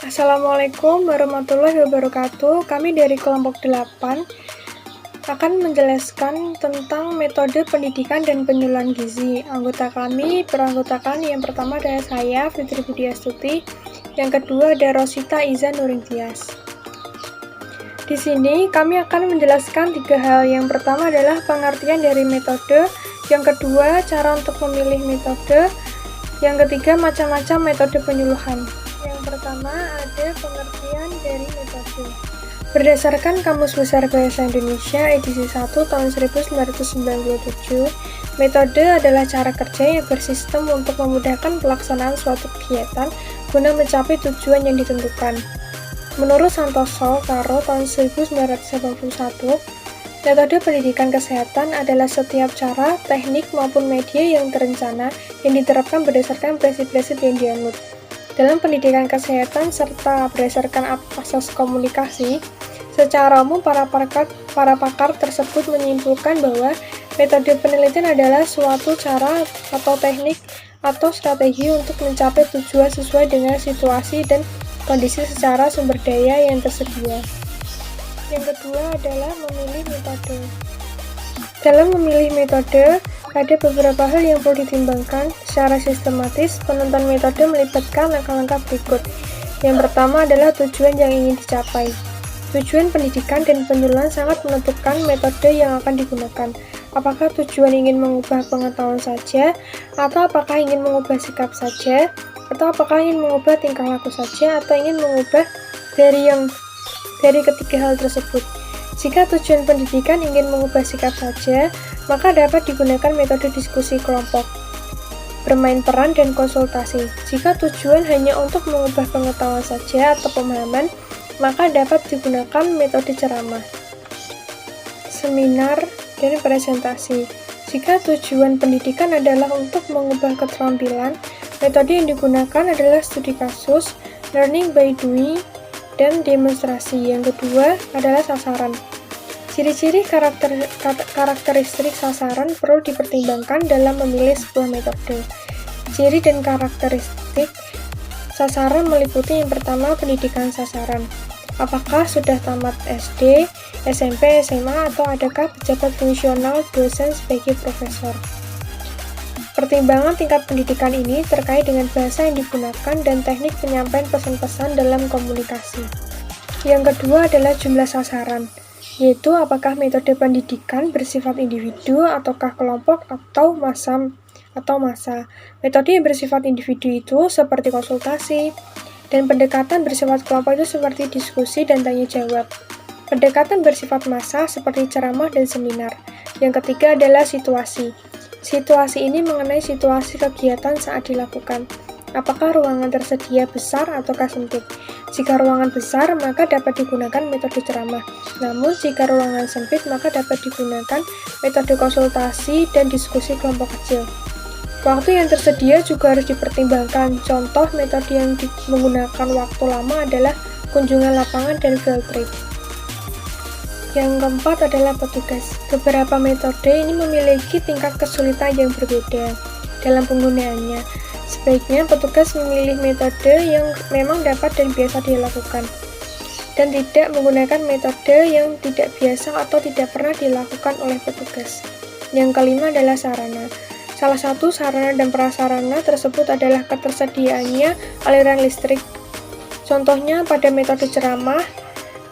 Assalamualaikum warahmatullahi wabarakatuh. Kami dari kelompok 8 akan menjelaskan tentang metode pendidikan dan penyuluhan gizi. Anggota kami beranggotakan yang pertama adalah saya, Fitri Budiastuti, yang kedua ada Rosita Iza Nuringtias. Di sini kami akan menjelaskan 3 hal. Yang pertama adalah pengertian dari metode, yang kedua cara untuk memilih metode, yang ketiga macam-macam metode penyuluhan. Yang pertama ada pengertian dari metode. Berdasarkan Kamus Besar Bahasa Indonesia edisi 1 tahun 1997, metode adalah cara kerja yang bersistem untuk memudahkan pelaksanaan suatu kegiatan guna mencapai tujuan yang ditentukan. Menurut Santoso Karo tahun 1981, metode pendidikan kesehatan adalah setiap cara, teknik, maupun media yang terencana yang diterapkan berdasarkan prinsip-prinsip yang dianut. Dalam pendidikan kesehatan serta berdasarkan asas komunikasi, secara umum para pakar tersebut menyimpulkan bahwa metode penelitian adalah suatu cara atau teknik atau strategi untuk mencapai tujuan sesuai dengan situasi dan kondisi secara sumber daya yang tersedia. Yang kedua adalah memilih metode. Dalam memilih metode, ada beberapa hal yang perlu ditimbangkan. Secara sistematis, penentuan metode melibatkan langkah-langkah berikut. Yang pertama adalah tujuan yang ingin dicapai. Tujuan pendidikan dan penyuluhan sangat menentukan metode yang akan digunakan. Apakah tujuan ingin mengubah pengetahuan saja, atau apakah ingin mengubah sikap saja, atau apakah ingin mengubah tingkah laku saja, atau ingin mengubah dari ketiga hal tersebut. Jika tujuan pendidikan ingin mengubah sikap saja, maka dapat digunakan metode diskusi kelompok, bermain peran, dan konsultasi. Jika tujuan hanya untuk mengubah pengetahuan saja atau pemahaman, maka dapat digunakan metode ceramah, seminar, dan presentasi. Jika tujuan pendidikan adalah untuk mengubah keterampilan, metode yang digunakan adalah studi kasus, learning by doing, dan demonstrasi. Yang kedua adalah sasaran. Ciri-ciri karakteristik sasaran perlu dipertimbangkan dalam memilih sebuah metode. Ciri dan karakteristik sasaran meliputi yang pertama pendidikan sasaran. Apakah sudah tamat SD, SMP, SMA, atau adakah pejabat fungsional dosen sebagai profesor? Pertimbangan tingkat pendidikan ini terkait dengan bahasa yang digunakan dan teknik penyampaian pesan-pesan dalam komunikasi. Yang kedua adalah jumlah sasaran, yaitu apakah metode pendidikan bersifat individu ataukah kelompok atau massa. Metode yang bersifat individu itu seperti konsultasi, dan pendekatan bersifat kelompok itu seperti diskusi dan tanya jawab. Pendekatan bersifat massa seperti ceramah dan seminar. Yang ketiga adalah situasi. Situasi ini mengenai situasi kegiatan saat dilakukan. Apakah ruangan tersedia besar ataukah sempit? Jika ruangan besar, maka dapat digunakan metode ceramah. Namun, jika ruangan sempit, maka dapat digunakan metode konsultasi dan diskusi kelompok kecil. Waktu yang tersedia juga harus dipertimbangkan. Contoh metode yang menggunakan waktu lama adalah kunjungan lapangan dan field trip. Yang keempat adalah petugas. Beberapa metode ini memiliki tingkat kesulitan yang berbeda dalam penggunaannya. Sebaiknya petugas memilih metode yang memang dapat dan biasa dilakukan, dan tidak menggunakan metode yang tidak biasa atau tidak pernah dilakukan oleh petugas. Yang kelima adalah sarana. Salah satu sarana dan prasarana tersebut adalah ketersediaannya aliran listrik. Contohnya pada metode ceramah,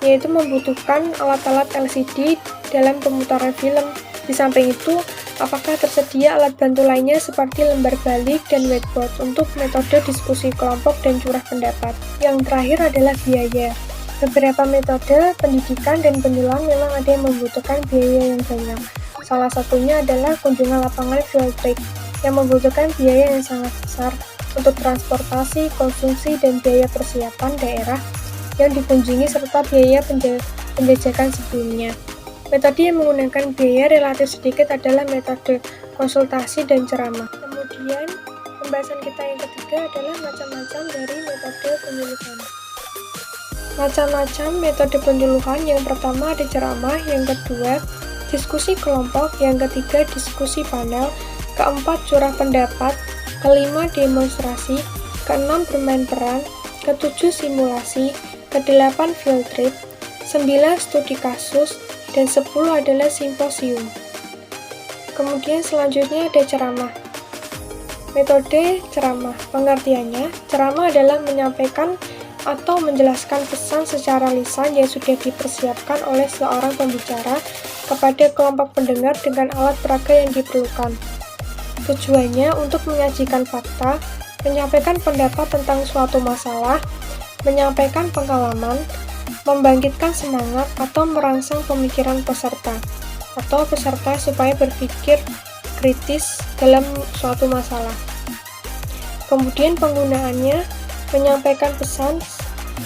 yaitu membutuhkan alat-alat LCD dalam pemutaran film. Di samping itu, apakah tersedia alat bantu lainnya seperti lembar balik dan whiteboard untuk metode diskusi kelompok dan curah pendapat. Yang terakhir adalah biaya. Beberapa metode pendidikan dan penyuluhan memang ada yang membutuhkan biaya yang banyak. Salah satunya adalah kunjungan lapangan field trip yang membutuhkan biaya yang sangat besar untuk transportasi, konsumsi, dan biaya persiapan daerah yang dikunjungi serta biaya penjajakan sebelumnya. Metode yang menggunakan biaya relatif sedikit adalah metode konsultasi dan ceramah. Kemudian, pembahasan kita yang ketiga adalah macam-macam dari metode penyuluhan. Macam-macam metode penyuluhan, yang pertama ada ceramah, yang kedua diskusi kelompok, yang ketiga diskusi panel, keempat curah pendapat, kelima demonstrasi, keenam bermain peran, ke-7 simulasi, ke-8 field trip, 9 studi kasus, dan 10 adalah simposium. Kemudian selanjutnya ada ceramah. Metode ceramah, pengertiannya, ceramah adalah menyampaikan atau menjelaskan pesan secara lisan yang sudah dipersiapkan oleh seorang pembicara kepada kelompok pendengar dengan alat peraga yang diperlukan. Tujuannya untuk menyajikan fakta, menyampaikan pendapat tentang suatu masalah, menyampaikan pengalaman, membangkitkan semangat atau merangsang pemikiran peserta supaya berpikir kritis dalam suatu masalah. Kemudian penggunaannya menyampaikan pesan,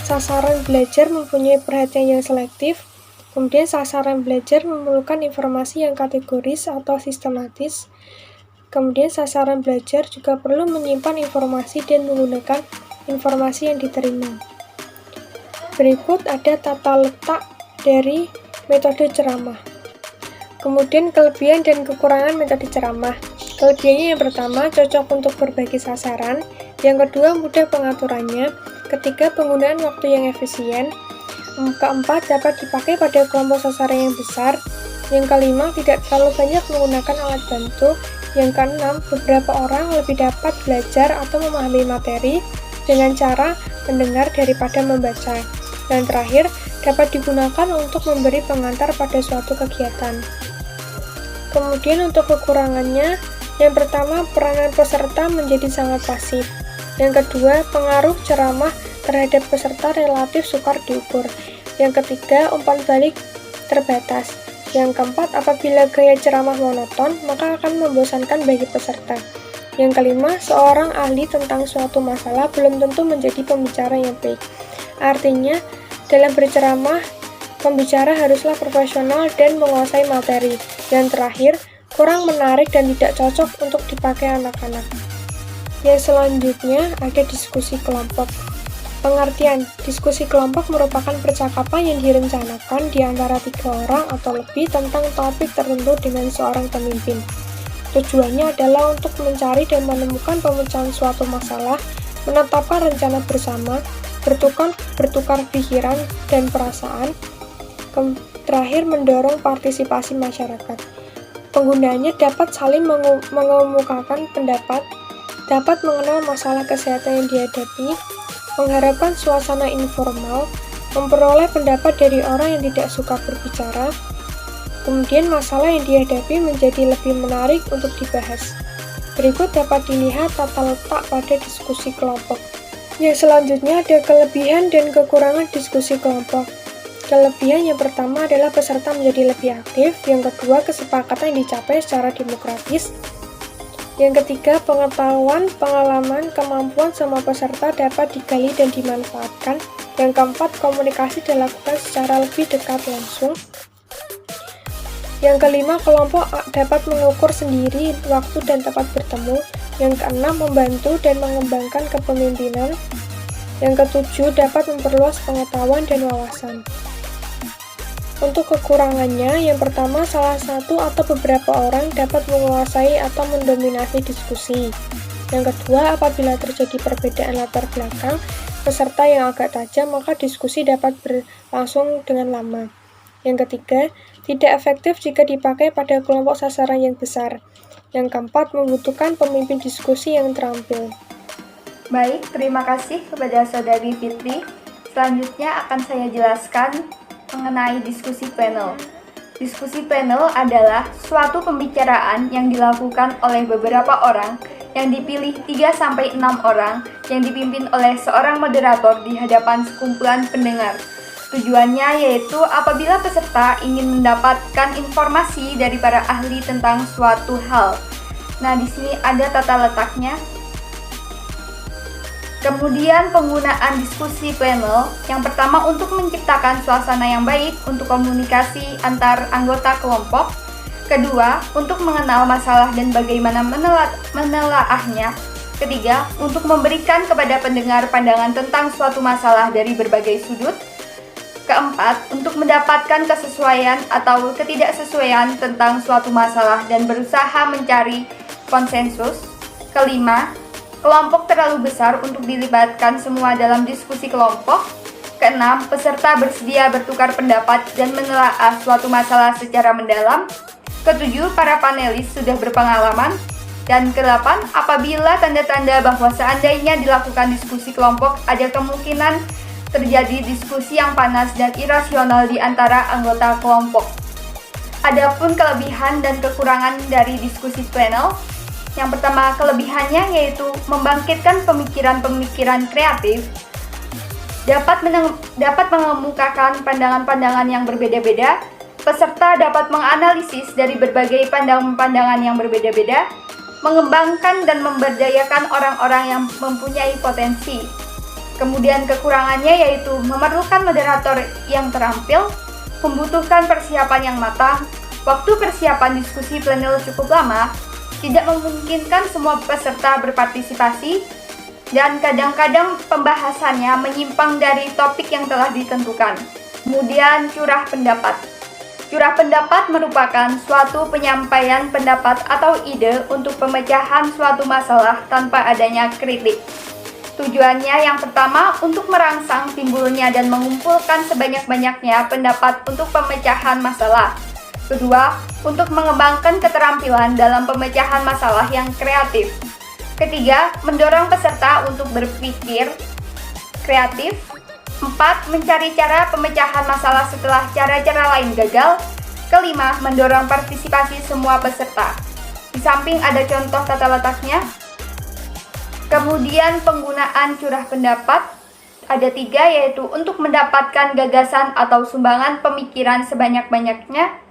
sasaran belajar mempunyai perhatian yang selektif, kemudian sasaran belajar memerlukan informasi yang kategoris atau sistematis, kemudian sasaran belajar juga perlu menyimpan informasi dan menggunakan informasi yang diterima. Berikut ada tata letak dari metode ceramah. Kemudian kelebihan dan kekurangan metode ceramah. Kelebihannya yang pertama, cocok untuk berbagai sasaran. Yang kedua, mudah pengaturannya. Ketiga, penggunaan waktu yang efisien. Keempat, dapat dipakai pada kelompok sasaran yang besar. Yang kelima, tidak terlalu banyak menggunakan alat bantu. Yang keenam, beberapa orang lebih dapat belajar atau memahami materi dengan cara mendengar daripada membaca. Dan terakhir, dapat digunakan untuk memberi pengantar pada suatu kegiatan. Kemudian untuk kekurangannya, yang pertama, peranan peserta menjadi sangat pasif. Yang kedua, pengaruh ceramah terhadap peserta relatif sukar diukur. Yang ketiga, umpan balik terbatas. Yang keempat, apabila gaya ceramah monoton, maka akan membosankan bagi peserta. Yang kelima, seorang ahli tentang suatu masalah belum tentu menjadi pembicara yang baik. Artinya, dalam berceramah, pembicara haruslah profesional dan menguasai materi. Yang terakhir, kurang menarik dan tidak cocok untuk dipakai anak-anak. Yang selanjutnya ada diskusi kelompok. Pengertian, diskusi kelompok merupakan percakapan yang direncanakan di antara 3 orang atau lebih tentang topik tertentu dengan seorang pemimpin. Tujuannya adalah untuk mencari dan menemukan pemecahan suatu masalah, menetapkan rencana bersama, bertukar pikiran dan perasaan, terakhir mendorong partisipasi masyarakat. Penggunaannya dapat saling mengemukakan pendapat, dapat mengenal masalah kesehatan yang dihadapi, mengharapkan suasana informal, memperoleh pendapat dari orang yang tidak suka berbicara, kemudian masalah yang dihadapi menjadi lebih menarik untuk dibahas. Berikut dapat dilihat tata letak pada diskusi kelompok. Yang selanjutnya ada kelebihan dan kekurangan diskusi kelompok. Kelebihan yang pertama adalah peserta menjadi lebih aktif, yang kedua kesepakatan yang dicapai secara demokratis, yang ketiga pengetahuan, pengalaman, kemampuan semua peserta dapat digali dan dimanfaatkan, yang keempat komunikasi dilakukan secara lebih dekat langsung, yang kelima kelompok dapat mengukur sendiri waktu dan tempat bertemu, yang keenam membantu dan mengembangkan kepemimpinan, yang ketujuh dapat memperluas pengetahuan dan wawasan. Untuk kekurangannya, yang pertama, salah satu atau beberapa orang dapat menguasai atau mendominasi diskusi. Yang kedua, apabila terjadi perbedaan latar belakang peserta yang agak tajam, maka diskusi dapat berlangsung dengan lama. Yang ketiga, tidak efektif jika dipakai pada kelompok sasaran yang besar. Yang keempat, membutuhkan pemimpin diskusi yang terampil. Baik, terima kasih kepada Saudari Fitri. Selanjutnya akan saya jelaskan mengenai diskusi panel. Diskusi panel adalah suatu pembicaraan yang dilakukan oleh beberapa orang yang dipilih 3-6 orang yang dipimpin oleh seorang moderator di hadapan sekumpulan pendengar. Tujuannya yaitu apabila peserta ingin mendapatkan informasi dari para ahli tentang suatu hal. Nah, di sini ada tata letaknya. Kemudian penggunaan diskusi panel, yang pertama untuk menciptakan suasana yang baik untuk komunikasi antar anggota kelompok. Kedua, untuk mengenal masalah dan bagaimana menelaahnya. Ketiga, untuk memberikan kepada pendengar pandangan tentang suatu masalah dari berbagai sudut. Keempat, untuk mendapatkan kesesuaian atau ketidaksesuaian tentang suatu masalah dan berusaha mencari konsensus. Kelima, Kelompok terlalu besar untuk dilibatkan semua dalam diskusi kelompok. Keenam, peserta bersedia bertukar pendapat dan menelaah suatu masalah secara mendalam. Ketujuh, para panelis sudah berpengalaman. Dan kedelapan, apabila tanda-tanda bahwa seandainya dilakukan diskusi kelompok, ada kemungkinan terjadi diskusi yang panas dan irasional di antara anggota kelompok. Adapun kelebihan dan kekurangan dari diskusi panel, yang pertama, kelebihannya yaitu membangkitkan pemikiran-pemikiran kreatif, dapat mengemukakan pandangan-pandangan yang berbeda-beda, peserta dapat menganalisis dari berbagai pandangan-pandangan yang berbeda-beda, mengembangkan dan memberdayakan orang-orang yang mempunyai potensi. Kemudian kekurangannya yaitu memerlukan moderator yang terampil, membutuhkan persiapan yang matang, waktu persiapan diskusi panel cukup lama, tidak memungkinkan semua peserta berpartisipasi, dan kadang-kadang pembahasannya menyimpang dari topik yang telah ditentukan. Kemudian curah pendapat. Curah pendapat merupakan suatu penyampaian pendapat atau ide untuk pemecahan suatu masalah tanpa adanya kritik. Tujuannya yang pertama untuk merangsang timbulnya dan mengumpulkan sebanyak-banyaknya pendapat untuk pemecahan masalah. Kedua, untuk mengembangkan keterampilan dalam pemecahan masalah yang kreatif. Ketiga, mendorong peserta untuk berpikir kreatif. 4. Mencari cara pemecahan masalah setelah cara-cara lain gagal. Kelima, mendorong partisipasi semua peserta. Di samping ada contoh tata letaknya. Kemudian penggunaan curah pendapat. Ada 3, yaitu untuk mendapatkan gagasan atau sumbangan pemikiran sebanyak-banyaknya.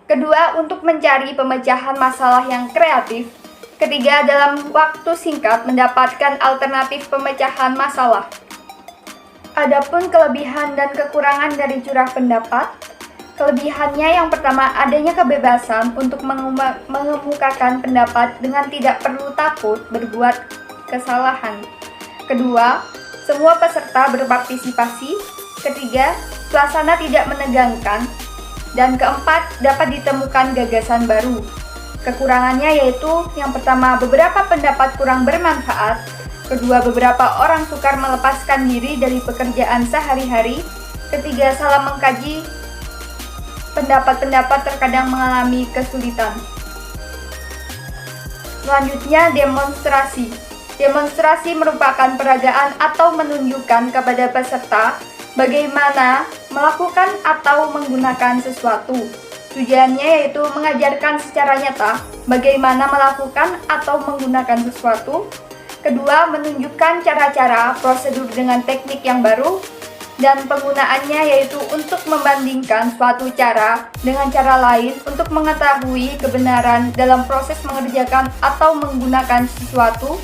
Kedua, untuk mencari pemecahan masalah yang kreatif. Ketiga, dalam waktu singkat mendapatkan alternatif pemecahan masalah. Adapun kelebihan dan kekurangan dari curah pendapat. Kelebihannya yang pertama, adanya kebebasan untuk mengemukakan pendapat dengan tidak perlu takut berbuat kesalahan. Kedua, semua peserta berpartisipasi. Ketiga, suasana tidak menegangkan. Dan keempat, dapat ditemukan gagasan baru. Kekurangannya yaitu yang pertama, beberapa pendapat kurang bermanfaat. Kedua, beberapa orang sukar melepaskan diri dari pekerjaan sehari-hari. Ketiga, salah mengkaji pendapat-pendapat terkadang mengalami kesulitan. Selanjutnya, demonstrasi. Demonstrasi merupakan peragaan atau menunjukkan kepada peserta bagaimana melakukan atau menggunakan sesuatu. Tujuannya yaitu mengajarkan secara nyata bagaimana melakukan atau menggunakan sesuatu. Kedua, menunjukkan cara-cara, prosedur dengan teknik yang baru. Dan penggunaannya yaitu untuk membandingkan suatu cara dengan cara lain untuk mengetahui kebenaran dalam proses mengerjakan atau menggunakan sesuatu.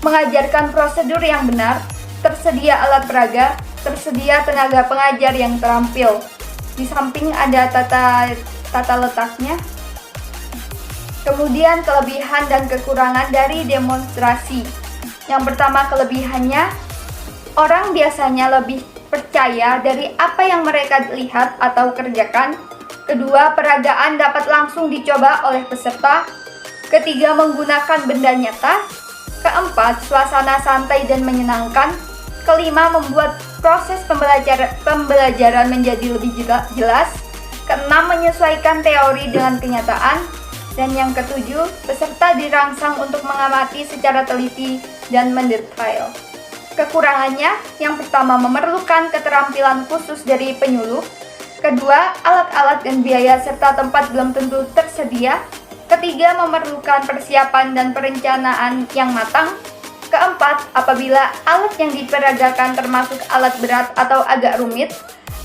Mengajarkan prosedur yang benar, tersedia alat peraga, tersedia tenaga pengajar yang terampil. Di samping ada tata letaknya. Kemudian kelebihan dan kekurangan dari demonstrasi. Yang pertama, kelebihannya, orang biasanya lebih percaya dari apa yang mereka lihat atau kerjakan. Kedua, peragaan dapat langsung dicoba oleh peserta. Ketiga, menggunakan benda nyata. Keempat, suasana santai dan menyenangkan. Kelima, membuat proses pembelajaran menjadi lebih jelas. Keenam, menyesuaikan teori dengan kenyataan. Dan yang ketujuh, peserta dirangsang untuk mengamati secara teliti dan mendetail. Kekurangannya, yang pertama memerlukan keterampilan khusus dari penyuluh. Kedua, alat-alat dan biaya serta tempat belum tentu tersedia. Ketiga, memerlukan persiapan dan perencanaan yang matang. Keempat, apabila alat yang diperagakan termasuk alat berat atau agak rumit,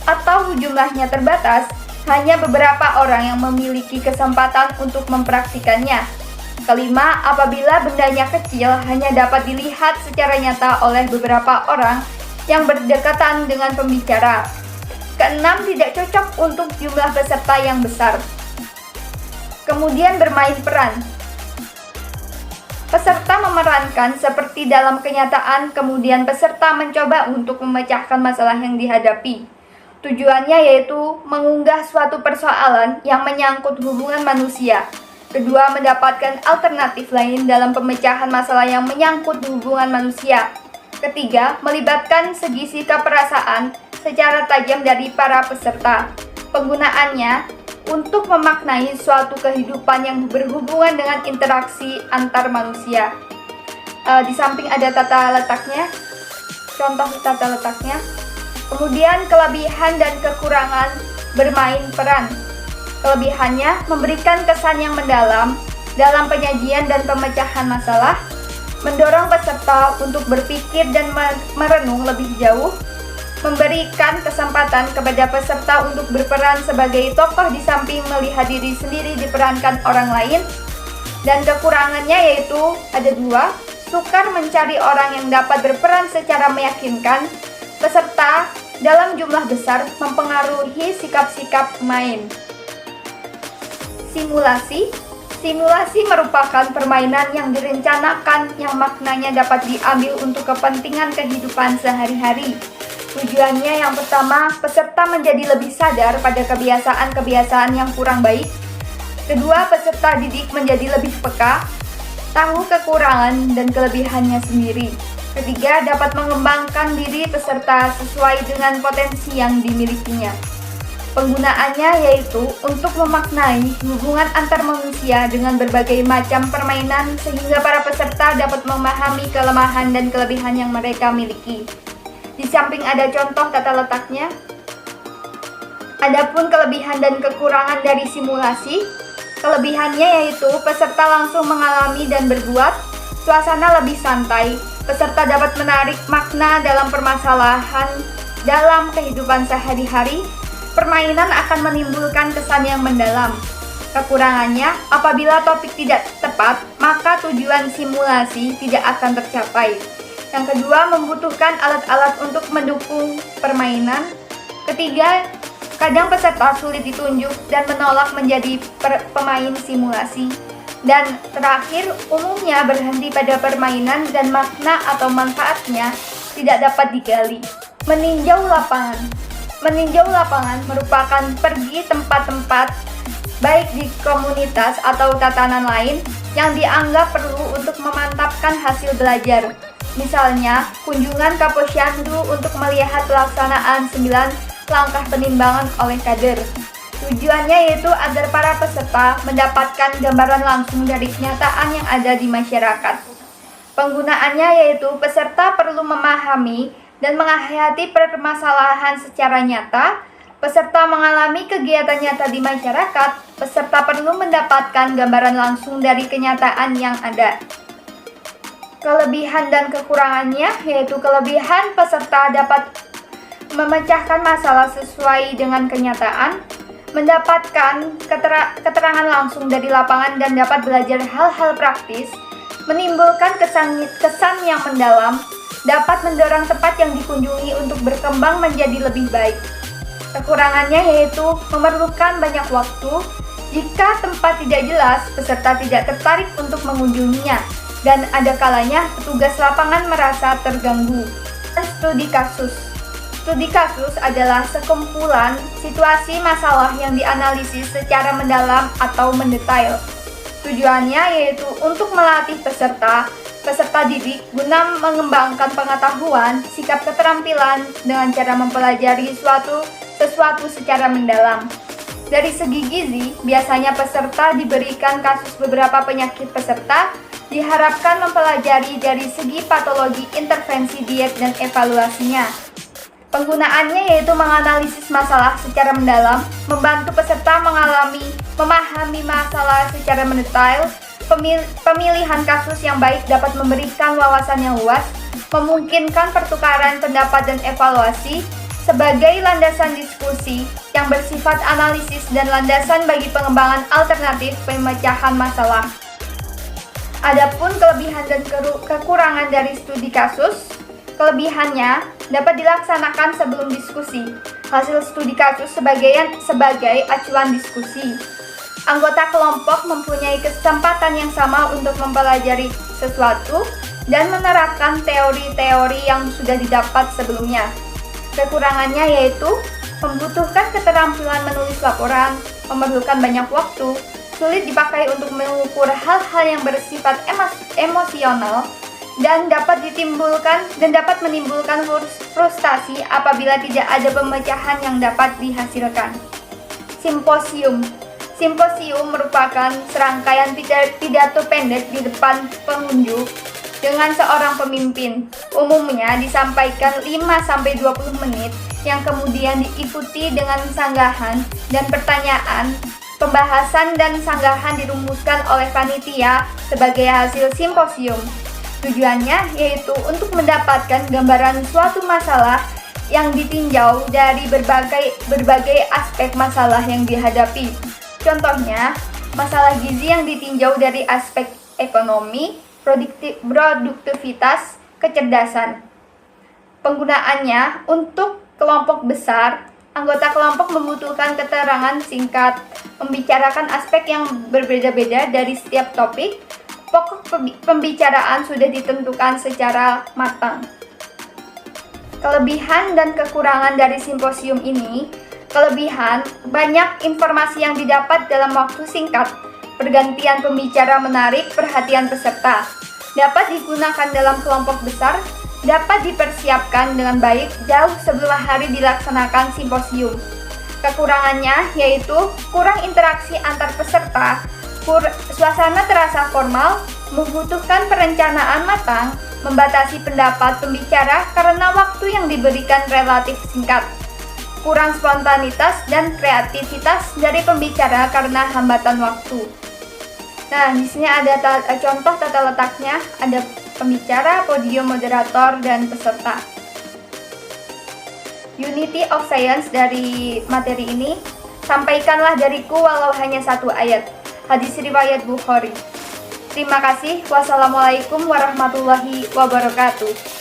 atau jumlahnya terbatas, hanya beberapa orang yang memiliki kesempatan untuk mempraktikannya. Kelima, apabila bendanya kecil, hanya dapat dilihat secara nyata oleh beberapa orang yang berdekatan dengan pembicara. Keenam, tidak cocok untuk jumlah peserta yang besar. Kemudian bermain peran. Peserta memerankan seperti dalam kenyataan, kemudian peserta mencoba untuk memecahkan masalah yang dihadapi. Tujuannya yaitu mengunggah suatu persoalan yang menyangkut hubungan manusia. Kedua, mendapatkan alternatif lain dalam pemecahan masalah yang menyangkut hubungan manusia. Ketiga, melibatkan segi sikap perasaan secara tajam dari para peserta. Penggunaannya untuk memaknai suatu kehidupan yang berhubungan dengan interaksi antar manusia. Di samping ada tata letaknya, contoh tata letaknya. Kemudian kelebihan dan kekurangan bermain peran. Kelebihannya memberikan kesan yang mendalam dalam penyajian dan pemecahan masalah, mendorong peserta untuk berpikir dan merenung lebih jauh, memberikan kesempatan kepada peserta untuk berperan sebagai tokoh di samping melihat diri sendiri diperankan orang lain. Dan kekurangannya yaitu ada dua, sukar mencari orang yang dapat berperan secara meyakinkan. Peserta dalam jumlah besar mempengaruhi sikap-sikap pemain. Simulasi merupakan permainan yang direncanakan yang maknanya dapat diambil untuk kepentingan kehidupan sehari-hari. Tujuannya yang pertama, peserta menjadi lebih sadar pada kebiasaan-kebiasaan yang kurang baik. Kedua, peserta didik menjadi lebih peka, tahu kekurangan dan kelebihannya sendiri. Ketiga, dapat mengembangkan diri peserta sesuai dengan potensi yang dimilikinya. Penggunaannya yaitu untuk memaknai hubungan antar manusia dengan berbagai macam permainan sehingga para peserta dapat memahami kelemahan dan kelebihan yang mereka miliki. Di samping ada contoh tata letaknya. Adapun kelebihan dan kekurangan dari simulasi, kelebihannya yaitu peserta langsung mengalami dan berbuat, suasana lebih santai, peserta dapat menarik makna dalam permasalahan dalam kehidupan sehari-hari. Permainan akan menimbulkan kesan yang mendalam. Kekurangannya, apabila topik tidak tepat, maka tujuan simulasi tidak akan tercapai. Yang kedua, membutuhkan alat-alat untuk mendukung permainan. Ketiga, kadang peserta sulit ditunjuk dan menolak menjadi pemain simulasi. Dan terakhir, umumnya berhenti pada permainan dan makna atau manfaatnya tidak dapat digali. Meninjau lapangan. Meninjau lapangan merupakan pergi tempat-tempat baik di komunitas atau tatanan lain yang dianggap perlu untuk memantapkan hasil belajar. Misalnya, kunjungan ke posyandu untuk melihat pelaksanaan 9 langkah penimbangan oleh kader. Tujuannya yaitu agar para peserta mendapatkan gambaran langsung dari kenyataan yang ada di masyarakat. Penggunaannya yaitu peserta perlu memahami dan menghayati permasalahan secara nyata. Peserta mengalami kegiatan nyata di masyarakat. Peserta perlu mendapatkan gambaran langsung dari kenyataan yang ada. Kelebihan dan kekurangannya yaitu kelebihan peserta dapat memecahkan masalah sesuai dengan kenyataan, mendapatkan keterangan langsung dari lapangan dan dapat belajar hal-hal praktis, menimbulkan kesan yang mendalam, dapat mendorong tempat yang dikunjungi untuk berkembang menjadi lebih baik. Kekurangannya yaitu memerlukan banyak waktu. Jika tempat tidak jelas, peserta tidak tertarik untuk mengunjunginya, dan ada kalanya petugas lapangan merasa terganggu. Studi kasus. Studi kasus adalah sekumpulan situasi masalah yang dianalisis secara mendalam atau mendetail. Tujuannya yaitu untuk melatih peserta didik guna mengembangkan pengetahuan, sikap keterampilan dengan cara mempelajari sesuatu secara mendalam. Dari segi gizi, biasanya peserta diberikan kasus beberapa penyakit peserta, diharapkan mempelajari dari segi patologi, intervensi diet, dan evaluasinya. Penggunaannya yaitu menganalisis masalah secara mendalam, membantu peserta memahami masalah secara mendetail. Pemilihan kasus yang baik dapat memberikan wawasan yang luas, memungkinkan pertukaran pendapat dan evaluasi sebagai landasan diskusi yang bersifat analisis dan landasan bagi pengembangan alternatif pemecahan masalah. Adapun kelebihan dan kekurangan dari studi kasus, kelebihannya dapat dilaksanakan sebelum diskusi. Hasil studi kasus sebagai acuan diskusi. Anggota kelompok mempunyai kesempatan yang sama untuk mempelajari sesuatu dan menerapkan teori-teori yang sudah didapat sebelumnya. Kekurangannya yaitu membutuhkan keterampilan menulis laporan, memerlukan banyak waktu, sulit dipakai untuk mengukur hal-hal yang bersifat emosional, dan dapat menimbulkan frustasi apabila tidak ada pemecahan yang dapat dihasilkan. Simposium. Simposium merupakan serangkaian pidato pendek di depan pengunjung dengan seorang pemimpin. Umumnya disampaikan 5-20 menit yang kemudian diikuti dengan sanggahan dan pertanyaan. Pembahasan dan sanggahan dirumuskan oleh panitia sebagai hasil simposium. Tujuannya yaitu untuk mendapatkan gambaran suatu masalah yang ditinjau dari berbagai aspek masalah yang dihadapi. Contohnya, masalah gizi yang ditinjau dari aspek ekonomi, produktivitas, kecerdasan. Penggunaannya untuk kelompok besar, anggota kelompok membutuhkan keterangan singkat, membicarakan aspek yang berbeda-beda dari setiap topik. Pokok pembicaraan sudah ditentukan secara matang. Kelebihan dan kekurangan dari simposium ini. Kelebihan, banyak informasi yang didapat dalam waktu singkat. Pergantian pembicara menarik perhatian peserta. Dapat digunakan dalam kelompok besar, dapat dipersiapkan dengan baik jauh sebelum hari dilaksanakan simposium. Kekurangannya yaitu kurang interaksi antar peserta, suasana terasa formal, membutuhkan perencanaan matang, membatasi pendapat pembicara karena waktu yang diberikan relatif singkat, kurang spontanitas dan kreativitas dari pembicara karena hambatan waktu. Nah, di sini ada contoh tata letaknya, ada pembicara, podium, moderator, dan peserta. Unity of Science dari materi ini, sampaikanlah dariku walau hanya satu ayat. Hadis riwayat Bukhari. Terima kasih. Wassalamualaikum warahmatullahi wabarakatuh.